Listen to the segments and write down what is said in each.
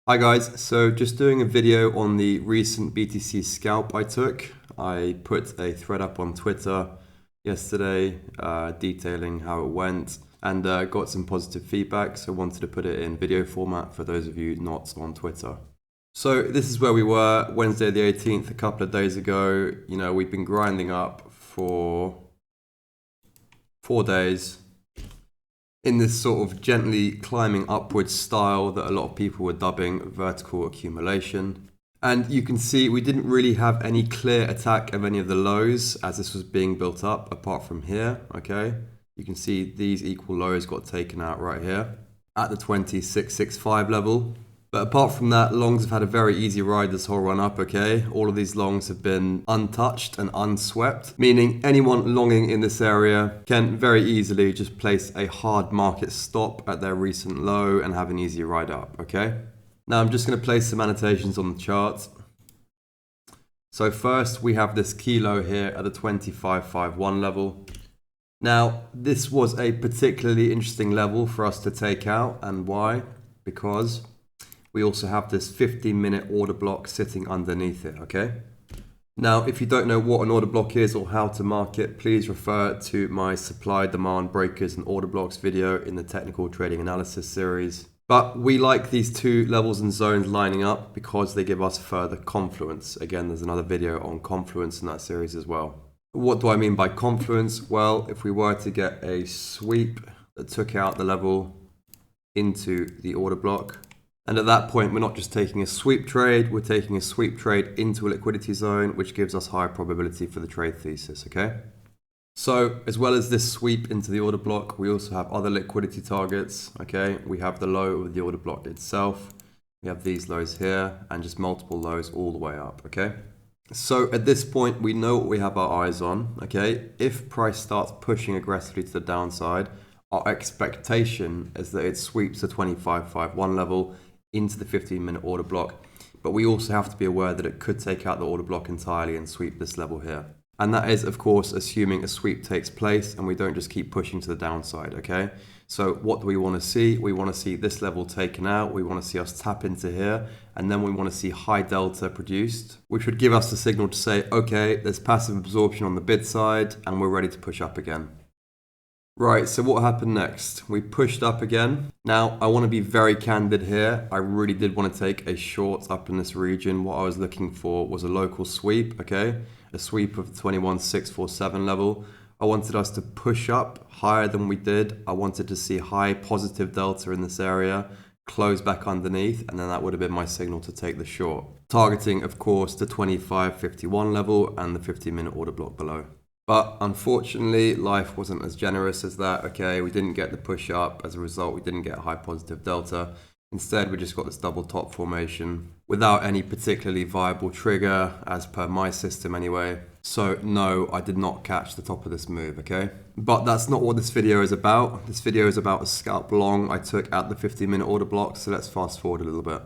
Hi guys, so just doing a video on the recent BTC scalp I took. I put a thread up on Twitter yesterday detailing how it went and got some positive feedback, so wanted to put it in video format for those of you not on Twitter. So this is where we were Wednesday the 18th, a couple of days ago. You know, we've been grinding up for 4 days in this sort of gently climbing upwards style that a lot of people were dubbing vertical accumulation. And you can see we didn't really have any clear attack of any of the lows as this was being built up apart from here, okay? You can see these equal lows got taken out right here at the 2665 level. But apart from that, longs have had a very easy ride this whole run up, okay? All of these longs have been untouched and unswept, meaning anyone longing in this area can very easily just place a hard market stop at their recent low and have an easy ride up, okay? Now I'm just going to place some annotations on the chart. So first we have this key low here at the 2551 level. Now this was a particularly interesting level for us to take out, and why? Because we also have this 15-minute order block sitting underneath it, okay? Now, if you don't know what an order block is or how to mark it, please refer to my supply, demand, breakers, and order blocks video in the technical trading analysis series. But we like these two levels and zones lining up because they give us further confluence. Again, there's another video on confluence in that series as well. What do I mean by confluence? Well, if we were to get a sweep that took out the level into the order block, and at that point, we're not just taking a sweep trade, we're taking a sweep trade into a liquidity zone, which gives us higher probability for the trade thesis, okay? So, as well as this sweep into the order block, we also have other liquidity targets, okay? We have the low of the order block itself, we have these lows here, and just multiple lows all the way up, okay? So, at this point, we know what we have our eyes on, okay? If price starts pushing aggressively to the downside, our expectation is that it sweeps the 2551 level into the 15-minute order block, but we also have to be aware that it could take out the order block entirely and sweep this level here. And that is, of course, assuming a sweep takes place and we don't just keep pushing to the downside, okay? So what do we want to see? We want to see this level taken out, we want to see us tap into here, and then we want to see high delta produced, which would give us the signal to say, okay, there's passive absorption on the bid side and we're ready to push up again. Right, so what happened next? We pushed up again. Now, I want to be very candid here. I really did want to take a short up in this region. What I was looking for was a local sweep, okay? A sweep of the 21,647 level. I wanted us to push up higher than we did. I wanted to see high positive delta in this area, close back underneath, and then that would have been my signal to take the short. Targeting, of course, the 2551 level and the 15-minute order block below. But unfortunately, life wasn't as generous as that, okay? We didn't get the push up. As a result, we didn't get a high positive delta. Instead, we just got this double top formation without any particularly viable trigger, as per my system anyway. So no, I did not catch the top of this move, okay? But that's not what this video is about. This video is about a scalp long I took at the 15-minute order block, so let's fast forward a little bit.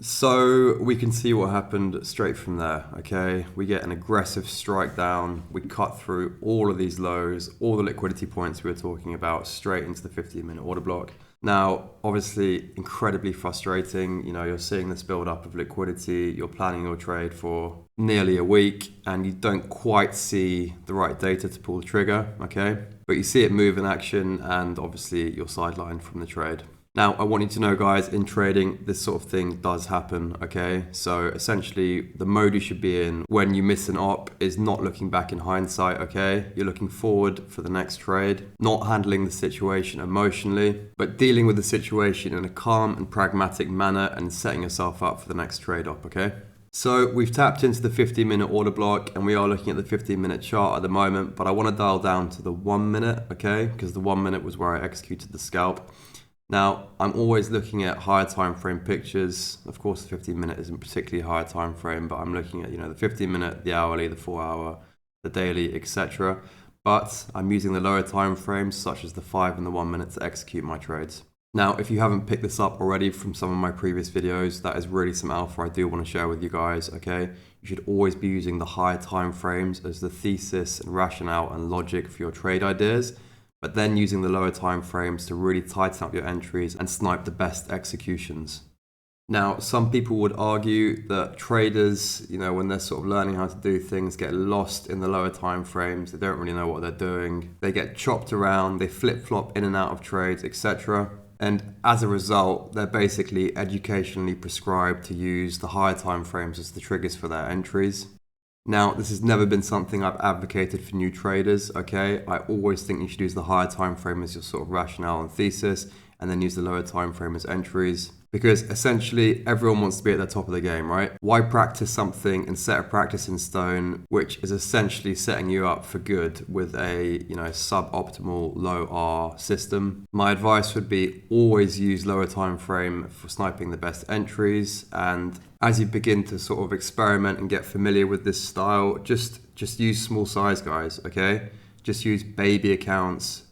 So we can see what happened straight from there, okay? We get an aggressive strike down. We cut through all of these lows, all the liquidity points we were talking about, straight into the 15-minute order block. Now, obviously, incredibly frustrating. You know, you're seeing this build up of liquidity. You're planning your trade for nearly a week and you don't quite see the right data to pull the trigger, okay? But you see it move in action and obviously you're sidelined from the trade. Now, I want you to know, guys, in trading, this sort of thing does happen, okay? So essentially, the mode you should be in when you miss an op is not looking back in hindsight, okay? You're looking forward for the next trade, not handling the situation emotionally, but dealing with the situation in a calm and pragmatic manner and setting yourself up for the next trade op, okay? So we've tapped into the 15-minute order block and we are looking at the 15-minute chart at the moment, but I want to dial down to the 1 minute, okay? Because the 1 minute was where I executed the scalp. Now, I'm always looking at higher time frame pictures. Of course, the 15 minute isn't particularly a higher time frame, but I'm looking at, you know, the 15 minute, the hourly, the 4 hour, the daily, etc. But I'm using the lower time frames, such as the 5 and the 1 minute, to execute my trades. Now, if you haven't picked this up already from some of my previous videos, that is really some alpha I do want to share with you guys, okay? You should always be using the higher time frames as the thesis and rationale and logic for your trade ideas, but then using the lower time frames to really tighten up your entries and snipe the best executions. Now, some people would argue that traders, when they're sort of learning how to do things, get lost in the lower time frames. They don't really know what they're doing. They get chopped around, they flip-flop in and out of trades, etc. And as a result, they're basically educationally prescribed to use the higher time frames as the triggers for their entries. Now, this has never been something I've advocated for new traders, okay? I always think you should use the higher time frame as your sort of rationale and thesis, and then use the lower time frame as entries. Because essentially, everyone wants to be at the top of the game, right? Why practice something and set a practice in stone, which is essentially setting you up for good with a, suboptimal low R system? My advice would be always use lower time frame for sniping the best entries. And as you begin to sort of experiment and get familiar with this style, just use small size, guys, okay? Just use baby accounts,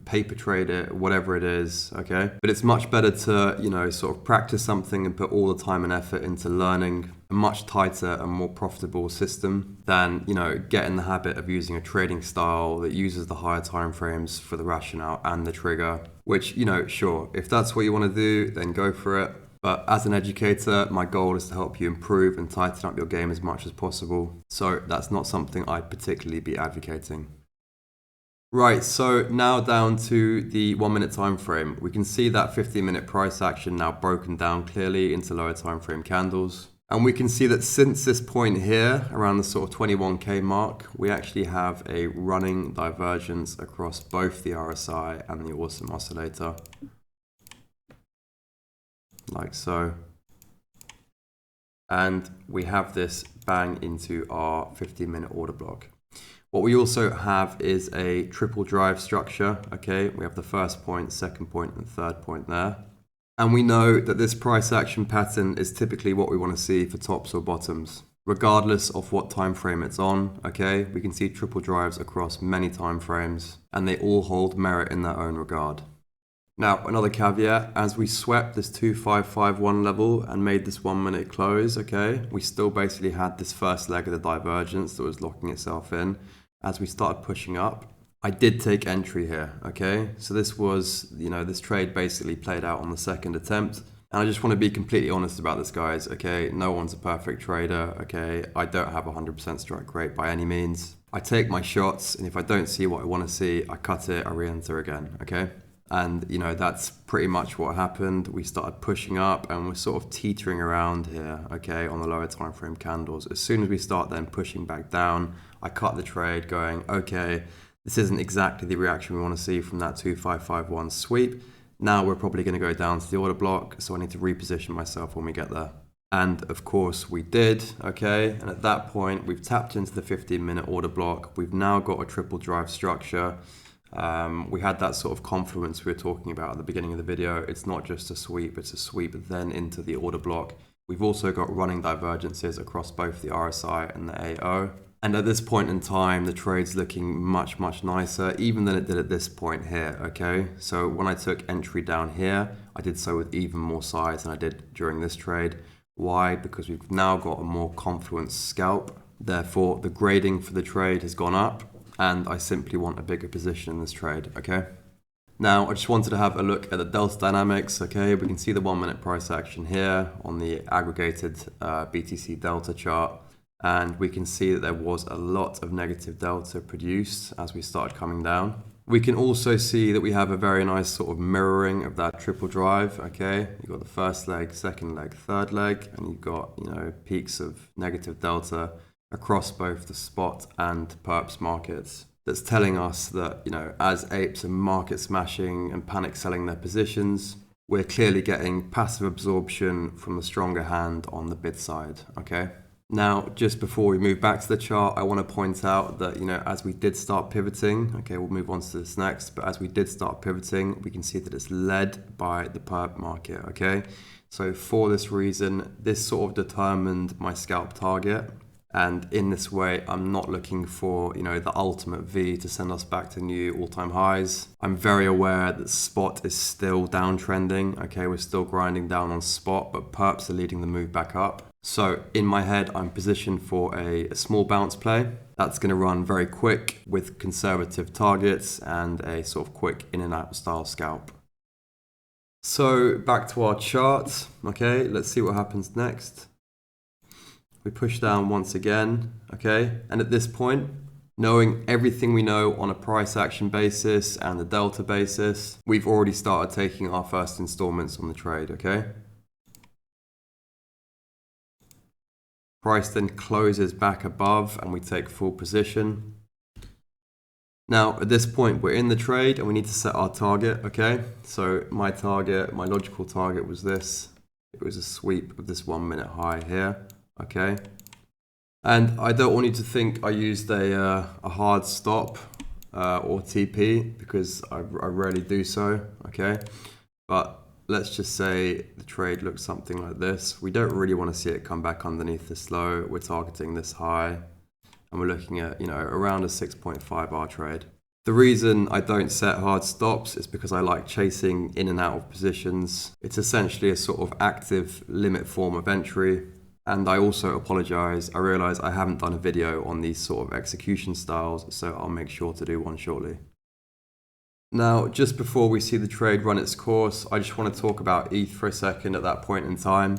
paper trade it, whatever it is, okay? But it's much better to, sort of practice something and put all the time and effort into learning a much tighter and more profitable system than, get in the habit of using a trading style that uses the higher time frames for the rationale and the trigger, which, sure, if that's what you want to do, then go for it. But as an educator, my goal is to help you improve and tighten up your game as much as possible. So that's not something I'd particularly be advocating. Right, so now down to the 1 minute time frame. We can see that 15-minute price action now broken down clearly into lower time frame candles. And we can see that since this point here, around the sort of 21K mark, we actually have a running divergence across both the RSI and the Awesome Oscillator. Like so. And we have this bang into our 15-minute order block. What we also have is a triple drive structure, okay? We have the first point, second point, and third point there. And we know that this price action pattern is typically what we want to see for tops or bottoms, regardless of what time frame it's on, okay? We can see triple drives across many time frames, and they all hold merit in their own regard. Now, another caveat, as we swept this 2551 level and made this 1 minute close, okay, we still basically had this first leg of the divergence that was locking itself in. As we started pushing up, I did take entry here, okay? So this was, this trade basically played out on the second attempt. And I just want to be completely honest about this, guys, okay? No one's a perfect trader, okay? I don't have a 100% strike rate by any means. I take my shots, and if I don't see what I want to see, I cut it, I re-enter again, okay? And, that's pretty much what happened. We started pushing up and we're sort of teetering around here, okay, on the lower time frame candles. As soon as we start then pushing back down, I cut the trade going, okay, this isn't exactly the reaction we want to see from that 2551 sweep. Now we're probably going to go down to the order block, so I need to reposition myself when we get there. And of course we did, okay? And at that point, we've tapped into the 15-minute order block. We've now got a triple drive structure. We had that sort of confluence we were talking about at the beginning of the video. It's not just a sweep, it's a sweep then into the order block. We've also got running divergences across both the RSI and the AO. And at this point in time, the trade's looking much, much nicer, even than it did at this point here, okay? So when I took entry down here, I did so with even more size than I did during this trade. Why? Because we've now got a more confluence scalp. Therefore, the grading for the trade has gone up, and I simply want a bigger position in this trade, okay? Now, I just wanted to have a look at the delta dynamics, okay? We can see the 1 minute price action here on the aggregated BTC delta chart. And we can see that there was a lot of negative delta produced as we started coming down. We can also see that we have a very nice sort of mirroring of that triple drive, okay? You've got the first leg, second leg, third leg, and you've got, peaks of negative delta across both the spot and perps markets. That's telling us that, as apes are market smashing and panic selling their positions, we're clearly getting passive absorption from the stronger hand on the bid side, okay? Now, just before we move back to the chart, I want to point out that, as we did start pivoting, okay, we'll move on to this next, but as we did start pivoting, we can see that it's led by the perp market, okay? So for this reason, this sort of determined my scalp target. And in this way, I'm not looking for, the ultimate V to send us back to new all-time highs. I'm very aware that spot is still downtrending. Okay, we're still grinding down on spot, but perps are leading the move back up. So in my head, I'm positioned for a small bounce play. That's going to run very quick with conservative targets and a sort of quick in and out style scalp. So back to our chart. Okay, let's see what happens next. We push down once again, okay? And at this point, knowing everything we know on a price action basis and the delta basis, we've already started taking our first installments on the trade, okay? Price then closes back above and we take full position. Now, at this point, we're in the trade and we need to set our target, okay? So my target, my logical target was this. It was a sweep of this 1 minute high here, okay? And I don't want you to think I used a hard stop or TP because I rarely do so, okay? But let's just say the trade looks something like this. We don't really want to see it come back underneath this low. We're targeting this high and we're looking at, you know, around a 6.5 hour trade. The reason I don't set hard stops is because I like chasing in and out of positions. It's essentially a sort of active limit form of entry. And I also apologize. I realize I haven't done a video on these sort of execution styles, so I'll make sure to do one shortly. Now, just before we see the trade run its course, I just want to talk about ETH for a second at that point in time.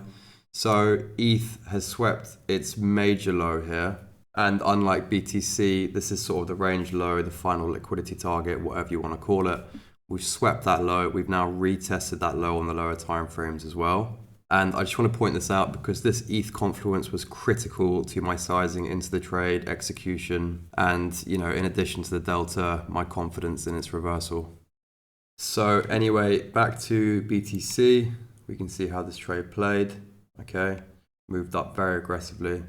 So ETH has swept its major low here. And unlike BTC, this is sort of the range low, the final liquidity target, whatever you want to call it. We've swept that low. We've now retested that low on the lower time frames as well. And I just want to point this out because this ETH confluence was critical to my sizing into the trade, execution, and, you know, in addition to the delta, my confidence in its reversal. So anyway, back to BTC. We can see how this trade played. Okay, moved up very aggressively.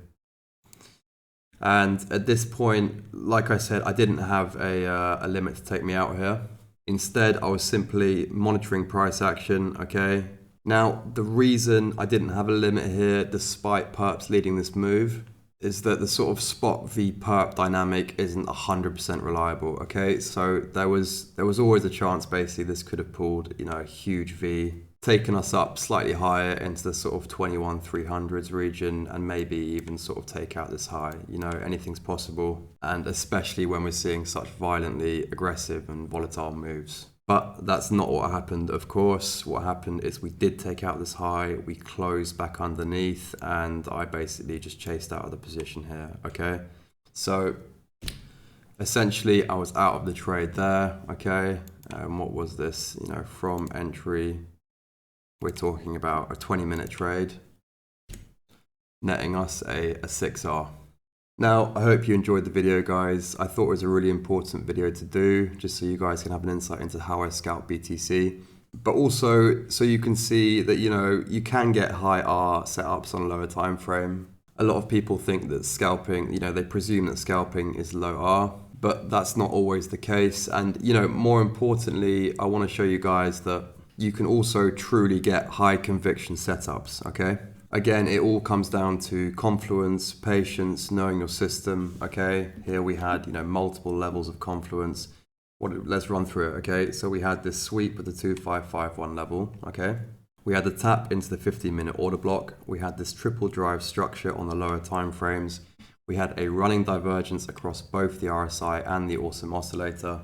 And at this point, like I said, I didn't have a limit to take me out here. Instead, I was simply monitoring price action, okay? Now, the reason I didn't have a limit here, despite perps leading this move, is that the sort of spot v perp dynamic isn't 100% reliable, okay? So there was always a chance, basically, this could have pulled, you know, a huge V, taken us up slightly higher into the sort of 21,300s region, and maybe even sort of take out this high. You know, anything's possible, and especially when we're seeing such violently aggressive and volatile moves. But that's not what happened, of course. What happened is we did take out this high, we closed back underneath, and I basically just chased out of the position here, okay? So essentially, I was out of the trade there, okay? What was this? You know, from entry, we're talking about a 20-minute trade, netting us a 6R. Now, I hope you enjoyed the video, guys. I thought it was a really important video to do, just so you guys can have an insight into how I scalp BTC. But also, so you can see that, you know, you can get high R setups on a lower time frame. A lot of people think that scalping, you know, they presume that scalping is low R, but that's not always the case. And, you know, more importantly, I want to show you guys that you can also truly get high conviction setups, okay? Again, it all comes down to confluence, patience, knowing your system, okay? Here we had, you know, multiple levels of confluence. Let's run through it, okay? So we had this sweep at the 2551 level, okay? We had the tap into the 15-minute order block. We had this triple drive structure on the lower time frames. We had a running divergence across both the RSI and the awesome oscillator.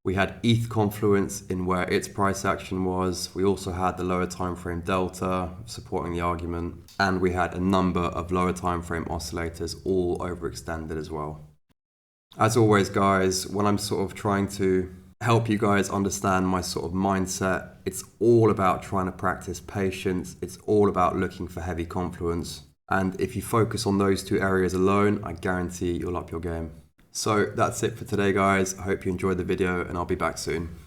We had ETH confluence in where its price action was. We also had the lower time frame delta supporting the argument. And we had a number of lower time frame oscillators all overextended as well. As always, guys, when I'm sort of trying to help you guys understand my sort of mindset, it's all about trying to practice patience. It's all about looking for heavy confluence. And if you focus on those two areas alone, I guarantee you'll up your game. So that's it for today, guys. I hope you enjoyed the video and I'll be back soon.